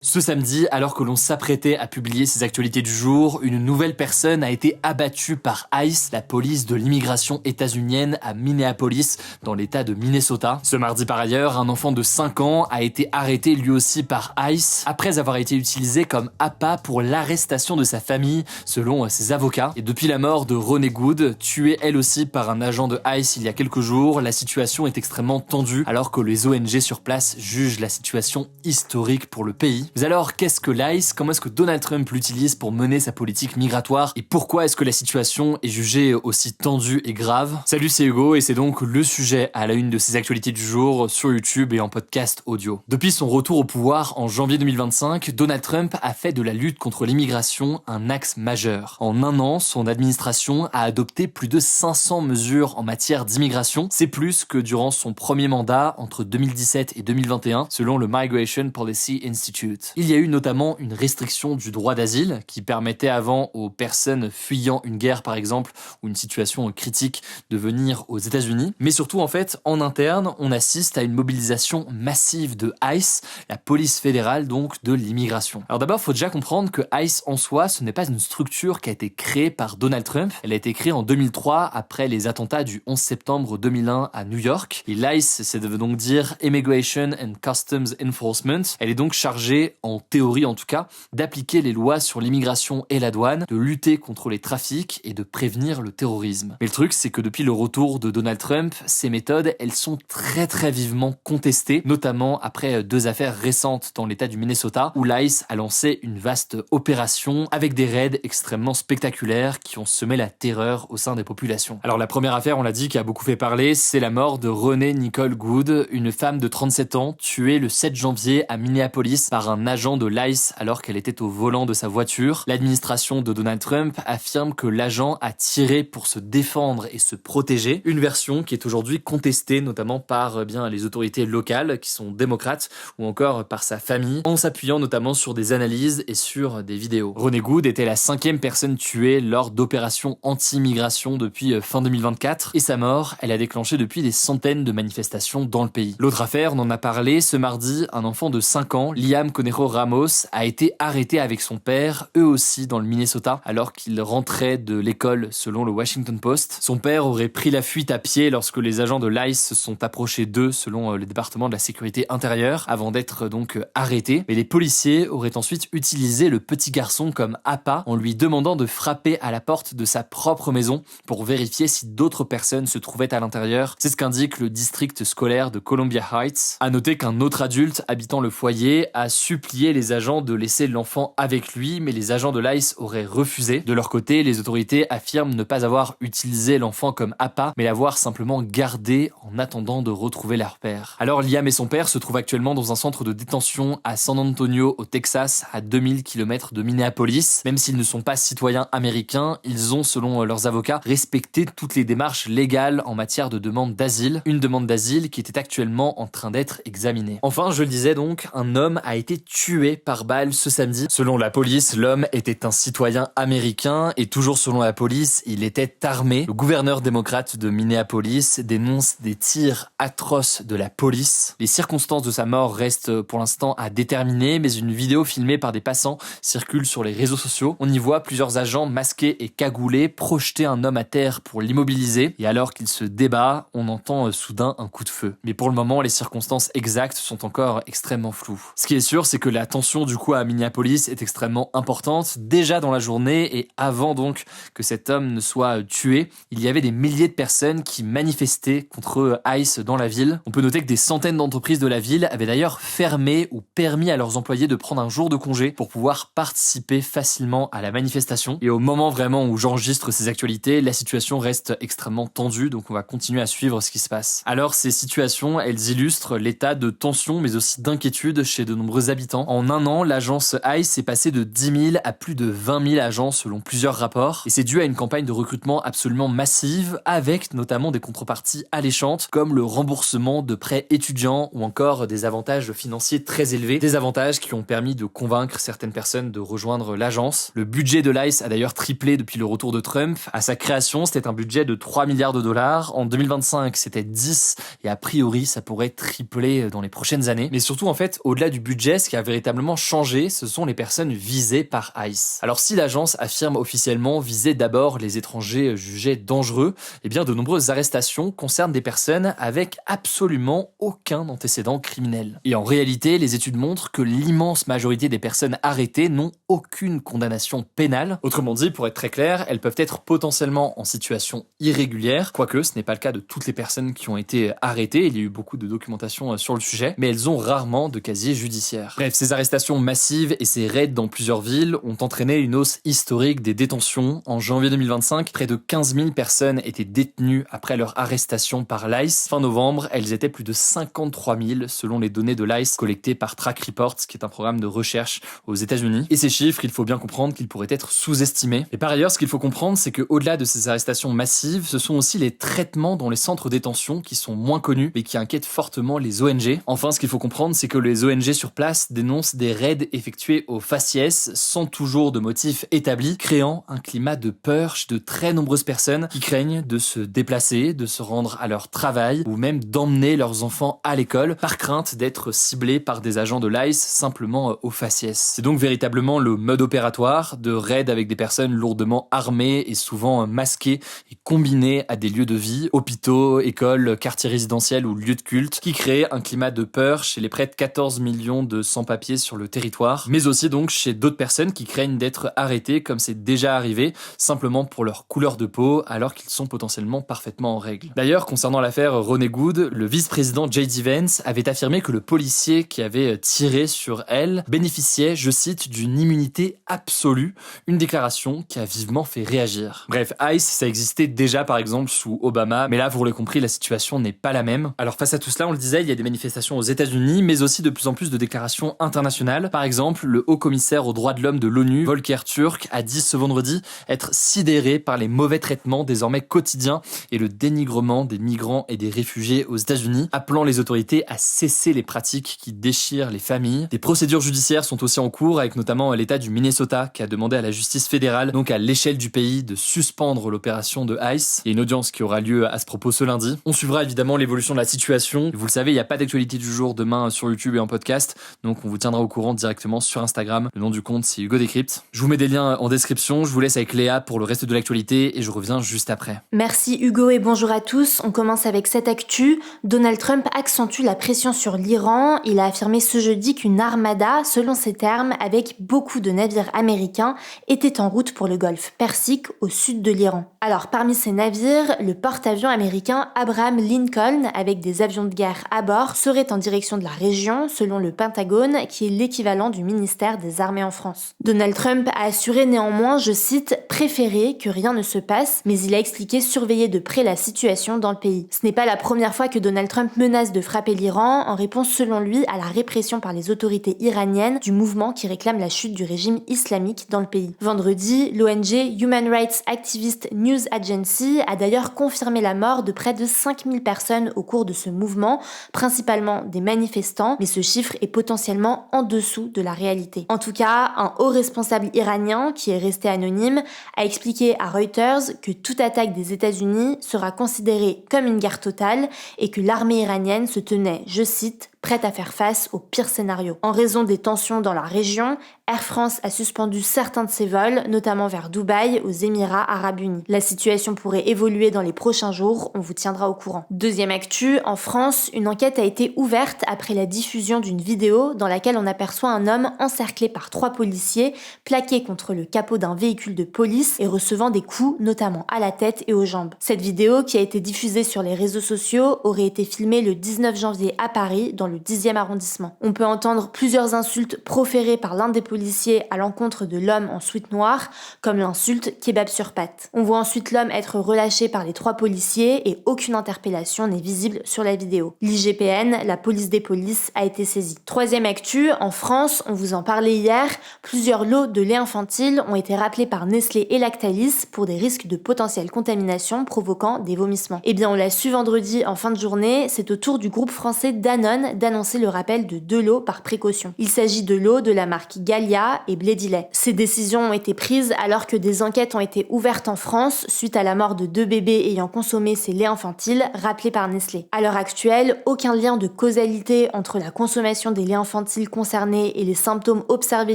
Ce samedi, alors que l'on s'apprêtait à publier ces actualités du jour, une nouvelle personne a été abattue par ICE, la police de l'immigration états-unienne à Minneapolis, dans l'état de Minnesota. Ce mardi par ailleurs, un enfant de 5 ans a été arrêté lui aussi par ICE, après avoir été utilisé comme appât pour l'arrestation de sa famille, selon ses avocats. Et depuis la mort de Ronnie Good, tuée elle aussi par un agent de ICE il y a quelques jours, la situation est extrêmement tendue, alors que les ONG sur place jugent la situation historique pour le pays. Mais alors, qu'est-ce que l'ICE? Comment est-ce que Donald Trump l'utilise pour mener sa politique migratoire? Et pourquoi est-ce que la situation est jugée aussi tendue et grave? Salut, c'est Hugo et c'est donc le sujet à la une de ces actualités du jour sur YouTube et en podcast audio. Depuis son retour au pouvoir en janvier 2025, Donald Trump a fait de la lutte contre l'immigration un axe majeur. En un an, son administration a adopté plus de 500 mesures en matière d'immigration. C'est plus que durant son premier mandat entre 2017 et 2021, selon le Migration Policy Institute. Il y a eu notamment une restriction du droit d'asile qui permettait avant aux personnes fuyant une guerre par exemple ou une situation critique de venir aux États-Unis. Mais surtout en fait, en interne, on assiste à une mobilisation massive de ICE, la police fédérale donc de l'immigration. Alors d'abord, il faut déjà comprendre que ICE en soi, ce n'est pas une structure qui a été créée par Donald Trump. Elle a été créée en 2003 après les attentats du 11 septembre 2001 à New York. Et l'ICE, ça veut donc dire Immigration and Customs Enforcement. Elle est donc chargée, en théorie en tout cas, d'appliquer les lois sur l'immigration et la douane, de lutter contre les trafics et de prévenir le terrorisme. Mais le truc, c'est que depuis le retour de Donald Trump, ces méthodes, elles sont très vivement contestées, notamment après 2 affaires récentes dans l'état du Minnesota, où l'ICE a lancé une vaste opération avec des raids extrêmement spectaculaires qui ont semé la terreur au sein des populations. Alors la première affaire, on l'a dit, qui a beaucoup fait parler, c'est la mort de Ronnie Nicole Good, une femme de 37 ans, tuée le 7 janvier à Minneapolis par un agent de l'ICE alors qu'elle était au volant de sa voiture. L'administration de Donald Trump affirme que l'agent a tiré pour se défendre et se protéger, une version qui est aujourd'hui contestée notamment par les autorités locales qui sont démocrates ou encore par sa famille, en s'appuyant notamment sur des analyses et sur des vidéos. Ronnie Good était la 5e personne tuée lors d'opérations anti-immigration depuis fin 2024 et sa mort, elle a déclenché depuis des centaines de manifestations dans le pays. L'autre affaire, on en a parlé ce mardi, un enfant de 5 ans, Liam Conejo Ramos, a été arrêté avec son père, eux aussi dans le Minnesota, alors qu'il rentrait de l'école selon le Washington Post. Son père aurait pris la fuite à pied lorsque les agents de l'ICE se sont approchés d'eux selon le département de la sécurité intérieure, avant d'être donc arrêtés. Mais les policiers auraient ensuite utilisé le petit garçon comme appât en lui demandant de frapper à la porte de sa propre maison pour vérifier si d'autres personnes se trouvaient à l'intérieur. C'est ce qu'indique le district scolaire de Columbia Heights. À noter qu'un autre adulte habitant le foyer a supplié les agents de laisser l'enfant avec lui, mais les agents de l'ICE auraient refusé. De leur côté, les autorités affirment ne pas avoir utilisé l'enfant comme appât, mais l'avoir simplement gardé en attendant de retrouver leur père. Alors Liam et son père se trouvent actuellement dans un centre de détention à San Antonio, au Texas, à 2000 km de Minneapolis. Même s'ils ne sont pas citoyens américains, ils ont, selon leurs avocats, respecté toutes les démarches légales en matière de demande d'asile. Une demande d'asile qui était actuellement en train d'être examinée. Enfin, je le disais donc, un homme a été tué par balle ce samedi. Selon la police, l'homme était un citoyen américain et toujours selon la police, il était armé. Le gouverneur démocrate de Minneapolis dénonce des tirs atroces de la police. Les circonstances de sa mort restent pour l'instant à déterminer, mais une vidéo filmée par des passants circule sur les réseaux sociaux. On y voit plusieurs agents masqués et cagoulés projeter un homme à terre pour l'immobiliser et alors qu'il se débat, on entend soudain un coup de feu. Mais pour le moment, les circonstances exactes sont encore extrêmement floues. Ce qui est sûr, c'est que la tension du coup à Minneapolis est extrêmement importante. Déjà dans la journée et avant donc que cet homme ne soit tué, il y avait des milliers de personnes qui manifestaient contre ICE dans la ville. On peut noter que des centaines d'entreprises de la ville avaient d'ailleurs fermé ou permis à leurs employés de prendre un jour de congé pour pouvoir participer facilement à la manifestation. Et au moment vraiment où j'enregistre ces actualités, la situation reste extrêmement tendue, donc on va continuer à suivre ce qui se passe. Alors ces situations, elles illustrent l'état de tension mais aussi d'inquiétude chez de nombreux habitants. En un an, l'agence ICE est passée de 10 000 à plus de 20 000 agents selon plusieurs rapports. Et c'est dû à une campagne de recrutement absolument massive avec notamment des contreparties alléchantes comme le remboursement de prêts étudiants ou encore des avantages financiers très élevés. Des avantages qui ont permis de convaincre certaines personnes de rejoindre l'agence. Le budget de l'ICE a d'ailleurs triplé depuis le retour de Trump. À sa création, c'était un budget de 3 milliards de dollars. En 2025, c'était 10 et a priori, ça pourrait tripler dans les prochaines années. Mais surtout, en fait, au-delà du budget, ce qui a véritablement changé, ce sont les personnes visées par ICE. Alors si l'agence affirme officiellement viser d'abord les étrangers jugés dangereux, eh bien de nombreuses arrestations concernent des personnes avec absolument aucun antécédent criminel. Et en réalité, les études montrent que l'immense majorité des personnes arrêtées n'ont aucune condamnation pénale. Autrement dit, pour être très clair, elles peuvent être potentiellement en situation irrégulière, quoique ce n'est pas le cas de toutes les personnes qui ont été arrêtées, il y a eu beaucoup de documentation sur le sujet, mais elles ont rarement de casier judiciaire. Bref, ces arrestations massives et ces raids dans plusieurs villes ont entraîné une hausse historique des détentions. En janvier 2025, près de 15 000 personnes étaient détenues après leur arrestation par l'ICE. Fin novembre, elles étaient plus de 53 000 selon les données de l'ICE collectées par Track Reports, qui est un programme de recherche aux États-Unis. Et ces chiffres, il faut bien comprendre qu'ils pourraient être sous-estimés. Et par ailleurs, ce qu'il faut comprendre, c'est que au-delà de ces arrestations massives, ce sont aussi les traitements dans les centres de détention qui sont moins connus et qui inquiètent fortement les ONG. Enfin, ce qu'il faut comprendre, c'est que les ONG sur place dénoncent des raids effectués au faciès sans toujours de motif établi, créant un climat de peur chez de très nombreuses personnes qui craignent de se déplacer, de se rendre à leur travail ou même d'emmener leurs enfants à l'école par crainte d'être ciblés par des agents de l'ICE simplement au faciès. C'est donc véritablement le mode opératoire de raids avec des personnes lourdement armées et souvent masquées et combinées à des lieux de vie, hôpitaux, écoles, quartiers résidentiels ou lieux de culte, qui créent un climat de peur chez les près de 14 millions de sans-papiers sur le territoire, mais aussi donc chez d'autres personnes qui craignent d'être arrêtées comme c'est déjà arrivé, simplement pour leur couleur de peau, alors qu'ils sont potentiellement parfaitement en règle. D'ailleurs, concernant l'affaire Ronnie Good, le vice-président J.D. Vance avait affirmé que le policier qui avait tiré sur elle bénéficiait, je cite, d'une immunité absolue, une déclaration qui a vivement fait réagir. Bref, ICE, ça existait déjà par exemple sous Obama, mais là, vous l'aurez compris, la situation n'est pas la même. Alors face à tout cela, on le disait, il y a des manifestations aux États-Unis, mais aussi de plus en plus de déclarations internationales. Par exemple, le haut-commissaire aux droits de l'homme de l'ONU, Volker Turk, a dit ce vendredi être sidéré par les mauvais traitements désormais quotidiens et le dénigrement des migrants et des réfugiés aux États-Unis, appelant les autorités à cesser les pratiques qui déchirent les familles. Des procédures judiciaires sont aussi en cours, avec notamment l'État du Minnesota qui a demandé à la justice fédérale, donc à l'échelle du pays, de suspendre l'opération de ICE. Il y a une audience qui aura lieu à ce propos ce lundi. On suivra évidemment l'évolution de la situation. Vous le savez, il n'y a pas d'actualité du jour demain sur YouTube et en podcast, donc on vous tiendra au courant directement sur Instagram. Le nom du compte, c'est Hugo Décrypte. Je vous mets des liens en description. Je vous laisse avec Léa pour le reste de l'actualité et je reviens juste après. Merci Hugo et bonjour à tous. On commence avec cette actu. Donald Trump accentue la pression sur l'Iran. Il a affirmé ce jeudi qu'une armada, selon ses termes, avec beaucoup de navires américains, était en route pour le golfe Persique au sud de l'Iran. Alors parmi ces navires, le porte-avions américain Abraham Lincoln, avec des avions de guerre à bord, serait en direction de la région, selon le Pentagone, qui est l'équivalent du ministère des Armées en France. Donald Trump a assuré néanmoins, je cite, « préférer que rien ne se passe », mais il a expliqué surveiller de près la situation dans le pays. Ce n'est pas la première fois que Donald Trump menace de frapper l'Iran, en réponse selon lui à la répression par les autorités iraniennes du mouvement qui réclame la chute du régime islamique dans le pays. Vendredi, l'ONG Human Rights Activist News Agency a d'ailleurs confirmé la mort de près de 5000 personnes au cours de ce mouvement, principalement des manifestants, mais ce chiffre est potentiellement en dessous de la réalité. En tout cas, un haut responsable iranien, qui est resté anonyme, a expliqué à Reuters que toute attaque des États-Unis sera considérée comme une guerre totale et que l'armée iranienne se tenait, je cite, prête à faire face au pire scénario. En raison des tensions dans la région, Air France a suspendu certains de ses vols, notamment vers Dubaï, aux Émirats Arabes Unis. La situation pourrait évoluer dans les prochains jours, on vous tiendra au courant. Deuxième actu, en France, une enquête a été ouverte après la diffusion d'une vidéo dans laquelle on aperçoit un homme encerclé par 3 policiers, plaqué contre le capot d'un véhicule de police et recevant des coups, notamment à la tête et aux jambes. Cette vidéo, qui a été diffusée sur les réseaux sociaux, aurait été filmée le 19 janvier à Paris, dans le 10e arrondissement. On peut entendre plusieurs insultes proférées par l'un des policiers à l'encontre de l'homme en sweat noir, comme l'insulte « kebab sur patte ». On voit ensuite l'homme être relâché par les 3 policiers et aucune interpellation n'est visible sur la vidéo. L'IGPN, la police des polices, a été saisie. Troisième actu, en France, on vous en parlait hier, plusieurs lots de lait infantile ont été rappelés par Nestlé et Lactalis pour des risques de potentielle contamination provoquant des vomissements. Eh bien, on l'a su vendredi en fin de journée, c'est au tour du groupe français Danone d'annoncer le rappel de 2 lots par précaution. Il s'agit de lots de la marque Gallia et Blédilet. Ces décisions ont été prises alors que des enquêtes ont été ouvertes en France suite à la mort de 2 bébés ayant consommé ces laits infantiles rappelés par Nestlé. À l'heure actuelle, aucun lien de causalité entre la consommation des laits infantiles concernés et les symptômes observés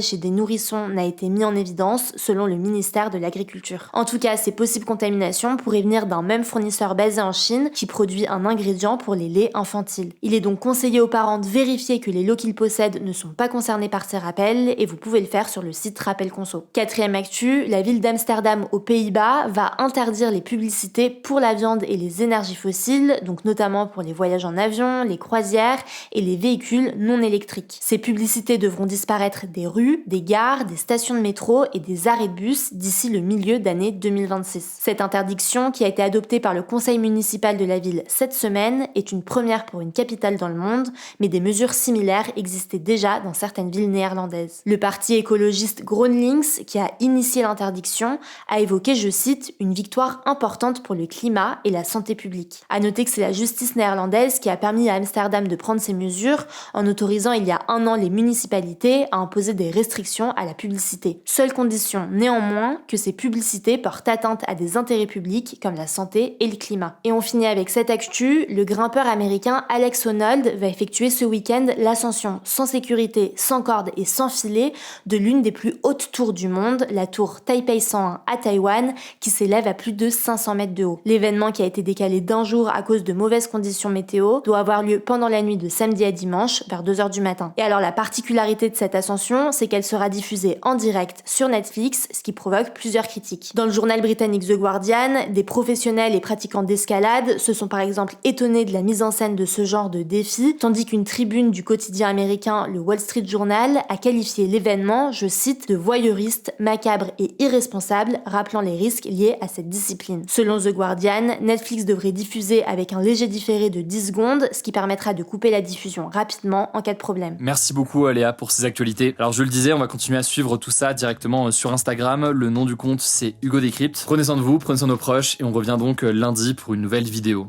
chez des nourrissons n'a été mis en évidence selon le ministère de l'Agriculture. En tout cas, ces possibles contaminations pourraient venir d'un même fournisseur basé en Chine qui produit un ingrédient pour les laits infantiles. Il est donc conseillé aux parents de vérifier que les lots qu'ils possèdent ne sont pas concernés par ces rappels et vous pouvez le faire sur le site Rappel Conso. Quatrième actu, la ville d'Amsterdam aux Pays-Bas va interdire les publicités pour la viande et les énergies fossiles, donc notamment pour les voyages en avion, les croisières et les véhicules non électriques. Ces publicités devront disparaître des rues, des gares, des stations de métro et des arrêts de bus d'ici le milieu d'année 2026. Cette interdiction, qui a été adoptée par le conseil municipal de la ville cette semaine, est une première pour une capitale dans le monde, mais des mesures similaires existaient déjà dans certaines villes néerlandaises. Le parti écologiste GroenLinks, qui a initié l'interdiction, a évoqué, je cite, une victoire importante pour le climat et la santé publique. À noter que c'est la justice néerlandaise qui a permis à Amsterdam de prendre ces mesures en autorisant il y a 1 an les municipalités à imposer des restrictions à la publicité. Seule condition néanmoins que ces publicités portent atteinte à des intérêts publics comme la santé et le climat. Et on finit avec cette actu, le grimpeur américain Alex Honnold va effectuer ce week-end l'ascension sans sécurité, sans corde et sans filet de l'une des plus hautes tours du monde, la tour Taipei 101 à Taïwan, qui s'élève à plus de 500 mètres de haut. L'événement, qui a été décalé d'1 jour à cause de mauvaises conditions météo, doit avoir lieu pendant la nuit de samedi à dimanche vers 2h du matin. Et alors la particularité de cette ascension, c'est qu'elle sera diffusée en direct sur Netflix, ce qui provoque plusieurs critiques. Dans le journal britannique The Guardian, des professionnels et pratiquants d'escalade se sont par exemple étonnés de la mise en scène de ce genre de défi, tandis qu'une tribune du quotidien américain, le Wall Street Journal, a qualifié l'événement, je cite, de voyeuriste, macabre et irresponsable, rappelant les risques liés à cette discipline. Selon The Guardian, Netflix devrait diffuser avec un léger différé de 10 secondes, ce qui permettra de couper la diffusion rapidement en cas de problème. Merci beaucoup Léa pour ces actualités. Alors je le disais, on va continuer à suivre tout ça directement sur Instagram. Le nom du compte c'est Hugo Décrypte. Prenez soin de vous, prenez soin de nos proches et on revient donc lundi pour une nouvelle vidéo.